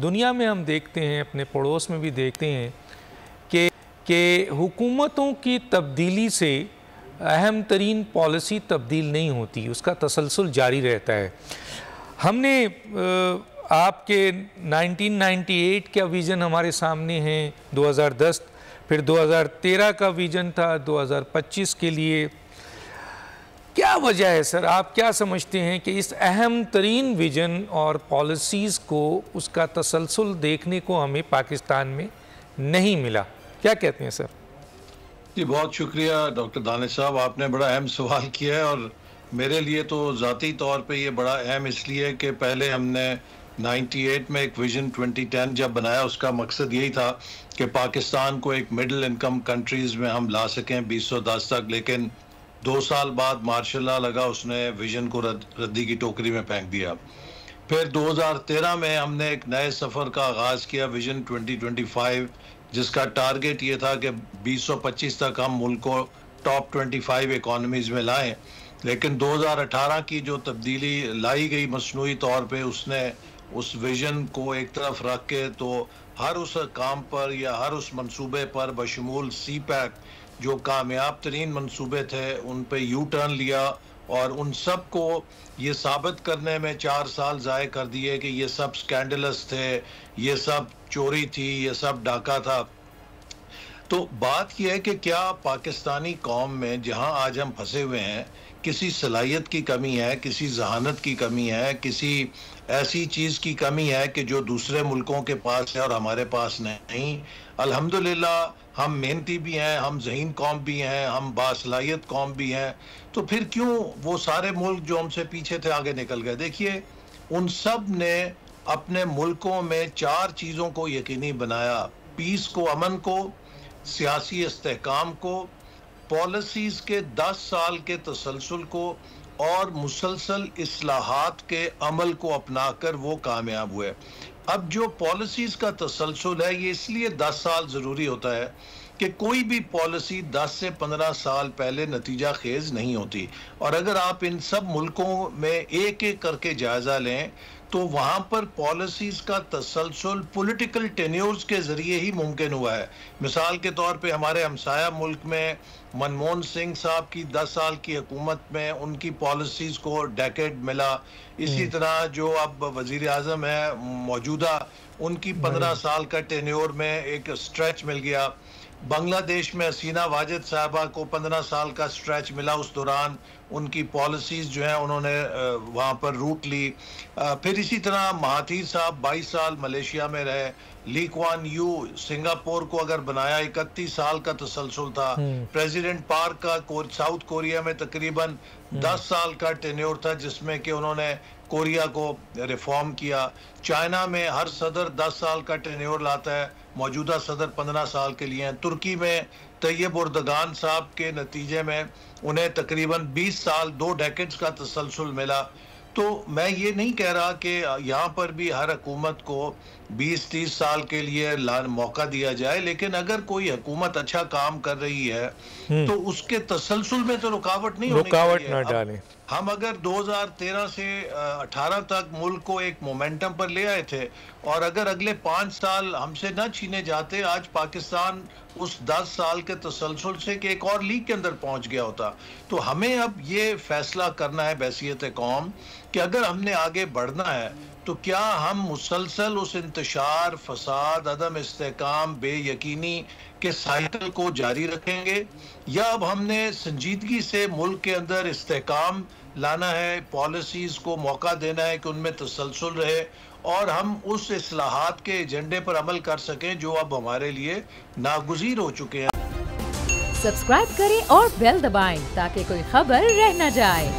دنیا میں ہم دیکھتے ہیں، اپنے پڑوس میں بھی دیکھتے ہیں کہ حکومتوں کی تبدیلی سے اہم ترین پالیسی تبدیل نہیں ہوتی، اس کا تسلسل جاری رہتا ہے۔ ہم نے آپ کے 1998 کا ویژن ہمارے سامنے ہیں، 2010، پھر 2013 کا ویژن تھا 2025 کے لیے۔ کیا وجہ ہے سر؟ آپ کیا سمجھتے ہیں کہ اس اہم ترین ویژن اور پالیسیز کو اس کا تسلسل دیکھنے کو ہمیں پاکستان میں نہیں ملا؟ کیا کہتے ہیں سر؟ جی بہت شکریہ ڈاکٹر دانش صاحب، آپ نے بڑا اہم سوال کیا ہے، اور میرے لیے تو ذاتی طور پہ یہ بڑا اہم اس لیے کہ پہلے ہم نے 98 میں ایک ویژن 2010 جب بنایا، اس کا مقصد یہی تھا کہ پاکستان کو ایک مڈل انکم کنٹریز میں ہم لا سکیں 2010 تک، لیکن 2 سال بعد مارشل لا لگا، اس نے ویژن کو ردی کی ٹوکری میں پھینک دیا۔ پھر 2013 میں ہم نے ایک نئے سفر کا آغاز کیا، ویژن 2025، جس کا ٹارگٹ یہ تھا کہ 2025 تک ہم ملک کو ٹاپ 25 اکانومیز میں لائیں، لیکن 2018 کی جو تبدیلی لائی گئی مصنوعی طور پہ، اس نے اس ویژن کو ایک طرف رکھ کے تو ہر اس کام پر یا ہر اس منصوبے پر بشمول سی پیک جو کامیاب ترین منصوبے تھے ان پہ یو ٹرن لیا، اور ان سب کو یہ ثابت کرنے میں 4 سال ضائع کر دیے کہ یہ سب سکینڈلس تھے، یہ سب چوری تھی، یہ سب ڈاکہ تھا۔ تو بات یہ ہے کہ کیا پاکستانی قوم میں جہاں آج ہم پھنسے ہوئے ہیں کسی صلاحیت کی کمی ہے، کسی ذہانت کی کمی ہے، کسی ایسی چیز کی کمی ہے کہ جو دوسرے ملکوں کے پاس ہے اور ہمارے پاس نہیں؟ الحمدللہ ہم محنتی بھی ہیں، ہم ذہین قوم بھی ہیں، ہم باصلاحیت قوم بھی ہیں، تو پھر کیوں وہ سارے ملک جو ہم سے پیچھے تھے آگے نکل گئے؟ دیکھیے، ان سب نے اپنے ملکوں میں 4 چیزوں کو یقینی بنایا: پیس کو، امن کو، سیاسی استحکام کو، پالیسیز کے 10 سال کے تسلسل کو، اور مسلسل اصلاحات کے عمل کو اپنا کر وہ کامیاب ہوئے۔ اب جو پالیسیز کا تسلسل ہے، یہ اس لیے 10 سال ضروری ہوتا ہے کہ کوئی بھی پالیسی 10 سے 15 سال پہلے نتیجہ خیز نہیں ہوتی، اور اگر آپ ان سب ملکوں میں ایک ایک کر کے جائزہ لیں تو وہاں پر پالیسیز کا تسلسل پولیٹیکل ٹینیورز کے ذریعے ہی ممکن ہوا ہے۔ مثال کے طور پہ ہمارے ہمسایہ ملک میں منموہن سنگھ صاحب کی 10 سال کی حکومت میں ان کی پالیسیز کو ڈیکیڈ ملا، اسی طرح جو اب وزیر اعظم ہے موجودہ، ان کی 15 سال کا ٹینیور میں ایک سٹریچ مل گیا۔ بنگلہ دیش میں حسینہ واجد صاحبہ کو 15 سال کا سٹریچ ملا، اس دوران ان کی پالیسیز جو ہیں انہوں نے وہاں پر روٹ لی۔ پھر اسی طرح مہاتیر صاحب 22 سال ملیشیا میں رہے، لی کوان یو سنگاپور کو اگر بنایا 31 سال کا تسلسل تھا، پریزیڈنٹ پارک کا ساؤتھ کوریا میں تقریباً 10 سال کا ٹینیور تھا جس میں کہ انہوں نے کوریا کو ریفارم کیا۔ چائنا میں ہر صدر 10 سال کا ٹینیور لاتا ہے، موجودہ صدر 15 سال کے لیے ہیں۔ ترکی میں طیب اردگان صاحب کے نتیجے میں انہیں تقریباً 20 سال 2 ڈیکیڈز کا تسلسل ملا۔ تو میں یہ نہیں کہہ رہا کہ یہاں پر بھی ہر حکومت کو 20-30 سال کے لیے موقع دیا جائے، لیکن اگر کوئی حکومت اچھا کام کر رہی ہے تو اس کے تسلسل میں تو رکاوٹ نہیں ہونی چاہیے۔ رکاوٹ نہ ڈالیں۔ ہم اگر 2013 سے 18 تک ملک کو ایک مومنٹم پر لے آئے تھے، اور اگر اگلے 5 سال ہم سے نہ چھینے جاتے، آج پاکستان اس 10 سال کے تسلسل سے کہ ایک اور لیگ کے اندر پہنچ گیا ہوتا۔ تو ہمیں اب یہ فیصلہ کرنا ہے بحیثیت قوم کہ اگر ہم نے آگے بڑھنا ہے تو کیا ہم مسلسل اس انتشار، فساد، عدم استحکام، بے یقینی کے سائیکل کو جاری رکھیں گے، یا اب ہم نے سنجیدگی سے ملک کے اندر استحکام لانا ہے، پالیسیز کو موقع دینا ہے کہ ان میں تسلسل رہے، اور ہم اس اصلاحات کے ایجنڈے پر عمل کر سکیں جو اب ہمارے لیے ناگزیر ہو چکے ہیں۔ سبسکرائب کریں اور بیل دبائیں تاکہ کوئی خبر رہ نہ جائے۔